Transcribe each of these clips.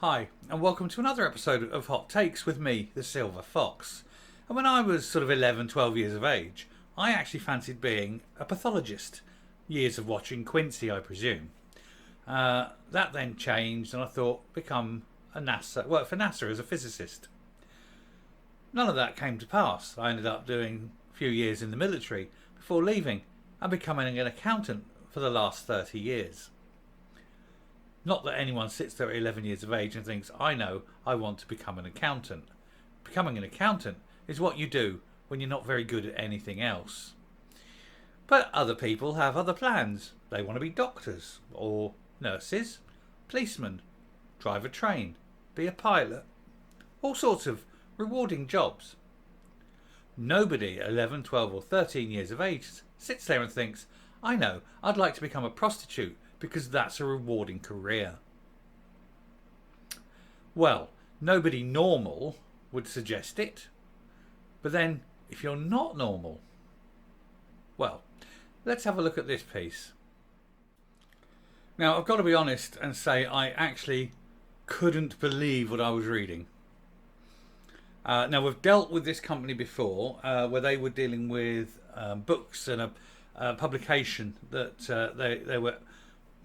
Hi, and welcome to another episode of Hot Takes with me, the Silver Fox. And when I was sort of 11, 12 years of age, I actually fancied being a pathologist. Years of watching Quincy, I presume. That then changed, and I thought work for NASA as a physicist. None of that came to pass. I ended up doing a few years in the military before leaving and becoming an accountant for the last 30 years. Not that anyone sits there at 11 years of age and thinks, I know, I want to become an accountant. Becoming an accountant is what you do when you're not very good at anything else. But other people have other plans. They want to be doctors, or nurses, policemen, drive a train, be a pilot. All sorts of rewarding jobs. Nobody at 11, 12 or 13 years of age sits there and thinks, I know, I'd like to become a prostitute, because that's a rewarding career. Well, nobody normal would suggest it. But then, if you're not normal, well, let's have a look at this piece. Now, I've got to be honest and say I actually couldn't believe what I was reading. Now, we've dealt with this company before, where they were dealing with books and a publication that they were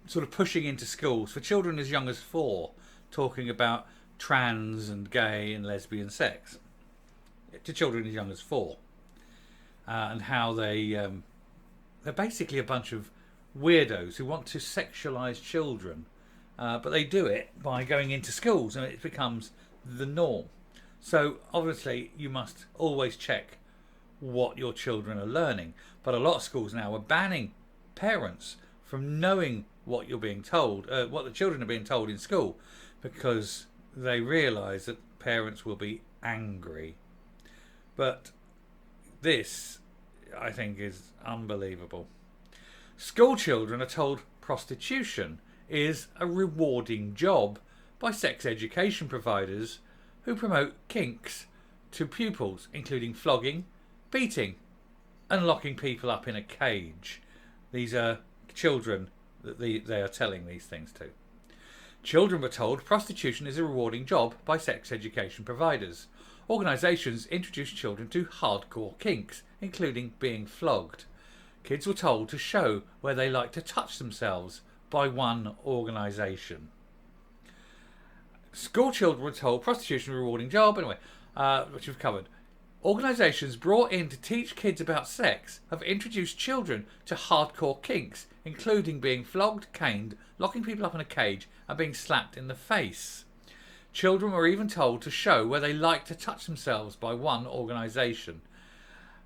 sort of pushing into schools for children as young as 4, talking about trans and gay and lesbian sex to children as young as 4, and how they're basically a bunch of weirdos who want to sexualize children, but they do it by going into schools and it becomes the norm. So obviously you must always check what your children are learning, but a lot of schools now are banning parents from knowing what you're being told, what the children are being told in school, because they realise that parents will be angry. But this, I think, is unbelievable. School children are told prostitution is a rewarding job by sex education providers who promote kinks to pupils, including flogging, beating, and locking people up in a cage. These are children that they are telling these things to. Children were told prostitution is a rewarding job by sex education providers. Organisations introduced children to hardcore kinks, including being flogged. Kids were told to show where they like to touch themselves by one organisation. School children were told prostitution is a rewarding job, anyway, which we've covered. Organisations brought in to teach kids about sex have introduced children to hardcore kinks, including being flogged, caned, locking people up in a cage, and being slapped in the face. Children were even told to show where they like to touch themselves by one organisation.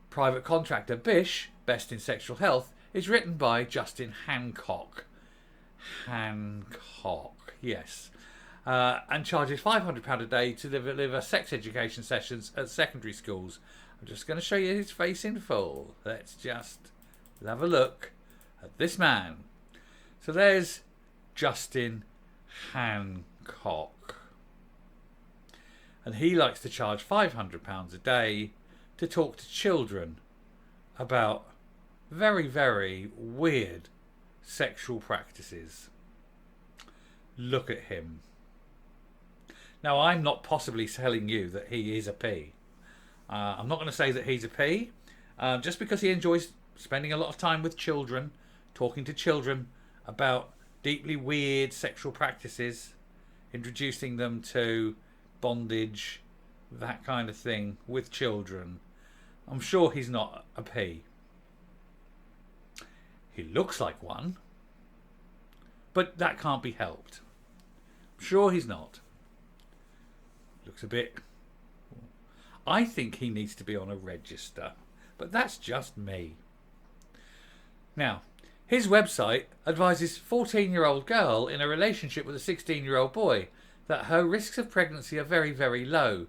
Private contractor Bish, Best in Sexual Health, is written by Justin Hancock. Yes. And charges £500 a day to deliver sex education sessions at secondary schools. I'm just going to show you his face in full. Let's just have a look at this man. So there's Justin Hancock. And he likes to charge £500 a day to talk to children about very, very weird sexual practices. Look at him. Now, I'm not possibly telling you that he is a P. I'm not going to say that he's a P. Just because he enjoys spending a lot of time with children, talking to children about deeply weird sexual practices, introducing them to bondage, that kind of thing with children. I'm sure he's not a P. He looks like one, but that can't be helped. I'm sure he's not. Looks a bit... I think he needs to be on a register, but that's just me. Now, his website advises 14-year-old girl in a relationship with a 16-year-old boy that her risks of pregnancy are very, very low,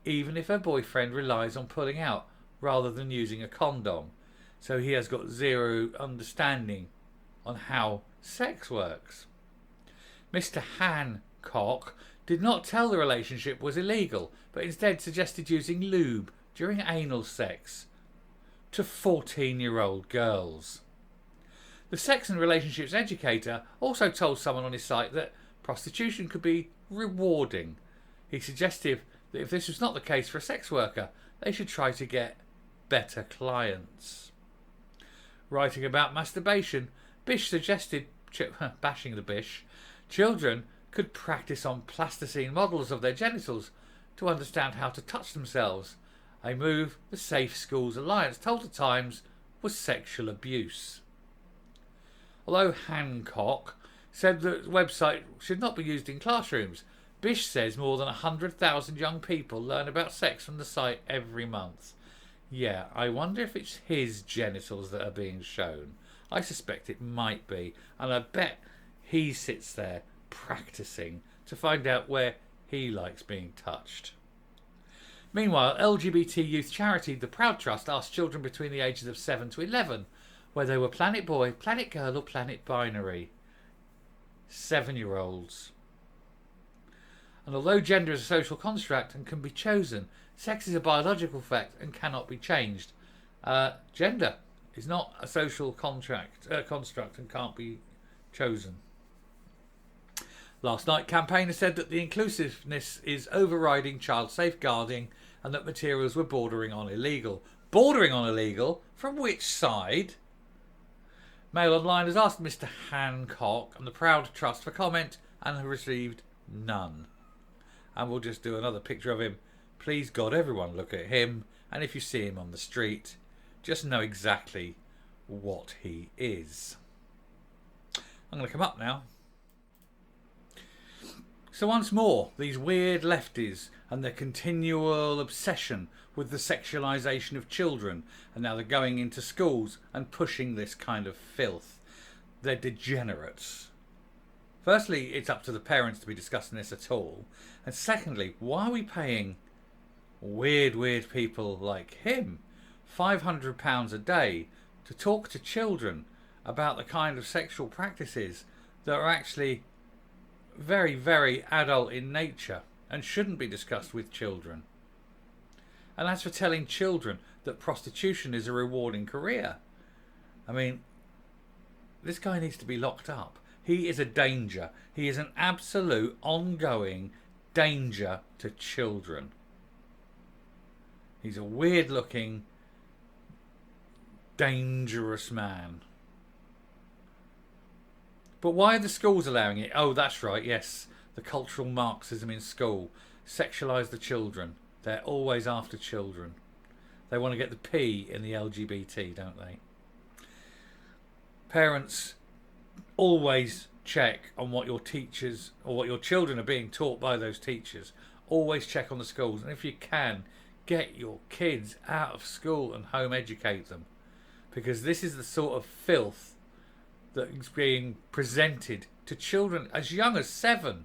even if her boyfriend relies on pulling out rather than using a condom. So he has got zero understanding on how sex works. Mr. Hancock did not tell the relationship was illegal, but instead suggested using lube during anal sex to 14-year-old girls. The sex and relationships educator also told someone on his site that prostitution could be rewarding. He suggested that if this was not the case for a sex worker, they should try to get better clients. Writing about masturbation, Bish suggested, bashing the Bish, children could practice on plasticine models of their genitals to understand how to touch themselves, a move the Safe Schools Alliance told the Times was sexual abuse. Although Hancock said that the website should not be used in classrooms, Bish says more than 100,000 young people learn about sex from the site every month. Yeah, I wonder if it's his genitals that are being shown. I suspect it might be, and I bet he sits there practicing to find out where he likes being touched. Meanwhile, LGBT youth charity The Proud Trust asked children between the ages of 7 to 11 whether they were planet boy, planet girl or planet binary. 7-year-olds. And although gender is a social construct and can be chosen, sex is a biological fact and cannot be changed. Gender is not a social construct and can't be chosen. Last night, campaigners said that the inclusiveness is overriding child safeguarding and that materials were bordering on illegal. Bordering on illegal? From which side? Mail Online has asked Mr. Hancock and the Proud Trust for comment and have received none. And we'll just do another picture of him. Please God, everyone look at him, and if you see him on the street, just know exactly what he is. I'm going to come up now. So once more, these weird lefties and their continual obsession with the sexualisation of children, and now they're going into schools and pushing this kind of filth. They're degenerates. Firstly, it's up to the parents to be discussing this at all. And secondly, why are we paying weird people like him £500 a day to talk to children about the kind of sexual practices that are actually very, very adult in nature and shouldn't be discussed with children? And as for telling children that prostitution is a rewarding career, I mean, this guy needs to be locked up. He is a danger. He is an absolute ongoing danger to children. He's a weird looking, dangerous man. But why are the schools allowing it? Oh, that's right, yes. The cultural Marxism in school. Sexualise the children. They're always after children. They want to get the P in the LGBT, don't they? Parents, always check on what your teachers or what your children are being taught by those teachers. Always check on the schools. And if you can, get your kids out of school and home educate them. Because this is the sort of filth that is being presented to children as young as 7,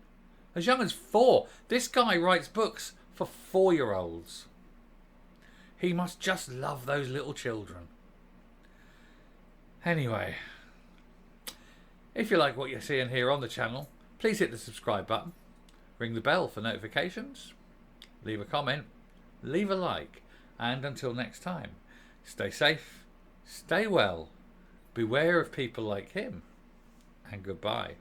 as young as 4. This guy writes books for 4-year-olds. He must just love those little children. Anyway, if you like what you're seeing here on the channel, please hit the subscribe button, ring the bell for notifications, leave a comment, leave a like, and until next time, stay safe, stay well, beware of people like him, and goodbye.